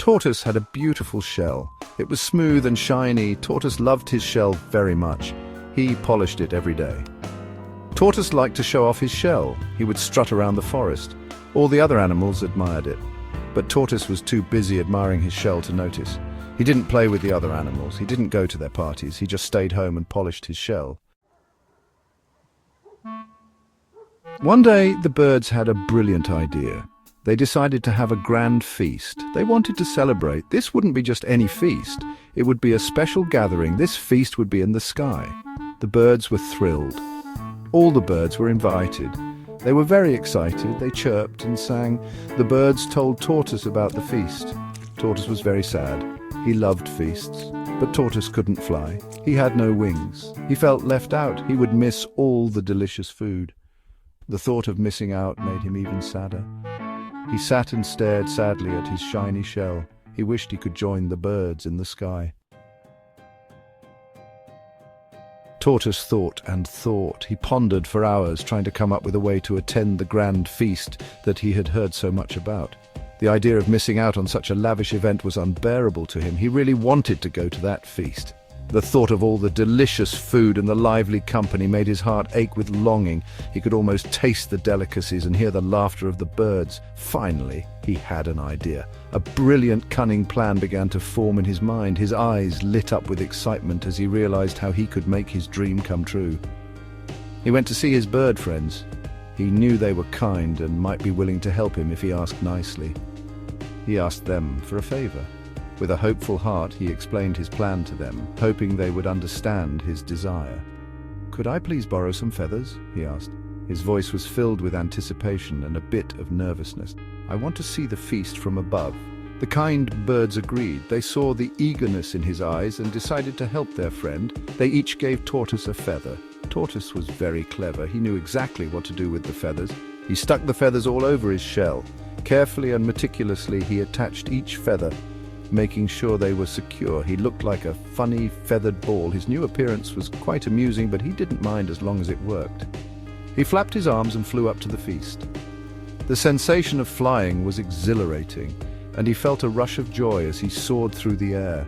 Tortoise had a beautiful shell. It was smooth and shiny. Tortoise loved his shell very much. He polished it every day. Tortoise liked to show off his shell. He would strut around the forest. All the other animals admired it. But Tortoise was too busy admiring his shell to notice. He didn't play with the other animals. He didn't go to their parties. He just stayed home and polished his shell. One day, the birds had a brilliant idea. They decided to have a grand feast. They wanted to celebrate. This wouldn't be just any feast. It would be a special gathering. This feast would be in the sky. The birds were thrilled. All the birds were invited. They were very excited. They chirped and sang. The birds told Tortoise about the feast. Tortoise was very sad. He loved feasts, but Tortoise couldn't fly. He had no wings. He felt left out. He would miss all the delicious food. The thought of missing out made him even sadder. He sat and stared sadly at his shiny shell. He wished he could join the birds in the sky. Tortoise thought and thought. He pondered for hours, trying to come up with a way to attend the grand feast that he had heard so much about. The idea of missing out on such a lavish event was unbearable to him. He really wanted to go to that feast. The thought of all the delicious food and the lively company made his heart ache with longing. He could almost taste the delicacies and hear the laughter of the birds. Finally, he had an idea. A brilliant, cunning plan began to form in his mind. His eyes lit up with excitement as he realized how he could make his dream come true. He went to see his bird friends. He knew they were kind and might be willing to help him if he asked nicely. He asked them for a favor. With a hopeful heart, he explained his plan to them, hoping they would understand his desire. "Could I please borrow some feathers?" he asked. His voice was filled with anticipation and a bit of nervousness. "I want to see the feast from above." The kind birds agreed. They saw the eagerness in his eyes and decided to help their friend. They each gave Tortoise a feather. Tortoise was very clever. He knew exactly what to do with the feathers. He stuck the feathers all over his shell. Carefully and meticulously, he attached each feather, making sure they were secure. He looked like a funny feathered ball. His new appearance was quite amusing, but he didn't mind as long as it worked. He flapped his arms and flew up to the feast. The sensation of flying was exhilarating, and he felt a rush of joy as he soared through the air.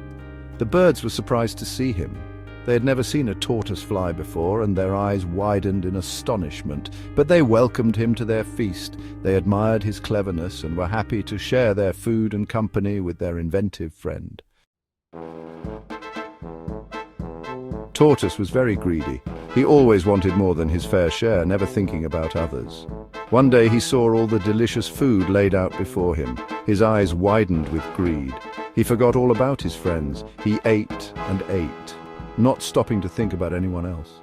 The birds were surprised to see him. They had never seen a tortoise fly before, and their eyes widened in astonishment. But they welcomed him to their feast. They admired his cleverness and were happy to share their food and company with their inventive friend. Tortoise was very greedy. He always wanted more than his fair share, never thinking about others. One day he saw all the delicious food laid out before him. His eyes widened with greed. He forgot all about his friends. He ate and ate, not stopping to think about anyone else.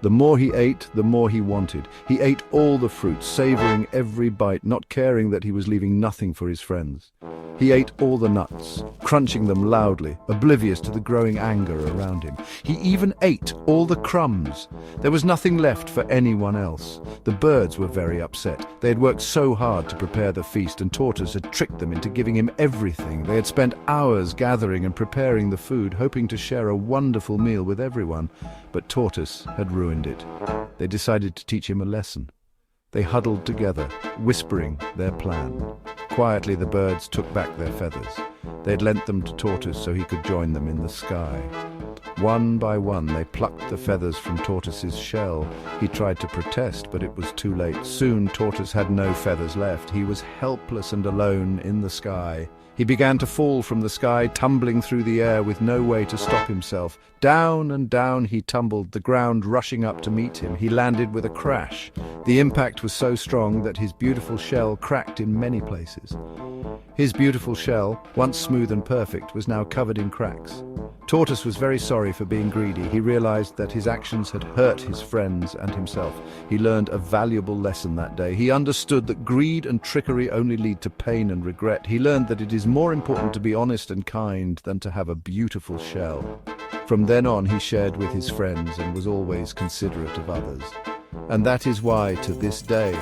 The more he ate, the more he wanted. He ate all the fruit, savoring every bite, not caring that he was leaving nothing for his friends. He ate all the nuts, crunching them loudly, oblivious to the growing anger around him. He even ate all the crumbs. There was nothing left for anyone else. The birds were very upset. They had worked so hard to prepare the feast, and Tortoise had tricked them into giving him everything. They had spent hours gathering and preparing the food, hoping to share a wonderful meal with everyone. But Tortoise had ruined it. They decided to teach him a lesson. They huddled together, whispering their plan. Quietly, the birds took back their feathers. They had lent them to Tortoise so he could join them in the sky. One by one, they plucked the feathers from Tortoise's shell. He tried to protest, but it was too late. Soon, Tortoise had no feathers left. He was helpless and alone in the sky. He began to fall from the sky, tumbling through the air with no way to stop himself. Down and down he tumbled, the ground rushing up to meet him. He landed with a crash. The impact was so strong that his beautiful shell cracked in many places. His beautiful shell, once smooth and perfect, was now covered in cracks. Tortoise was very sorry for being greedy. He realized that his actions had hurt his friends and himself. He learned a valuable lesson that day. He understood that greed and trickery only lead to pain and regret. He learned that it is more important to be honest and kind than to have a beautiful shell. From then on, he shared with his friends and was always considerate of others. And that is why, to this day,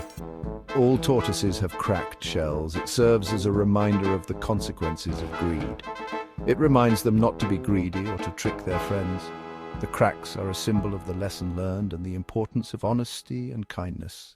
all tortoises have cracked shells. It serves as a reminder of the consequences of greed. It reminds them not to be greedy or to trick their friends. The cracks are a symbol of the lesson learned and the importance of honesty and kindness.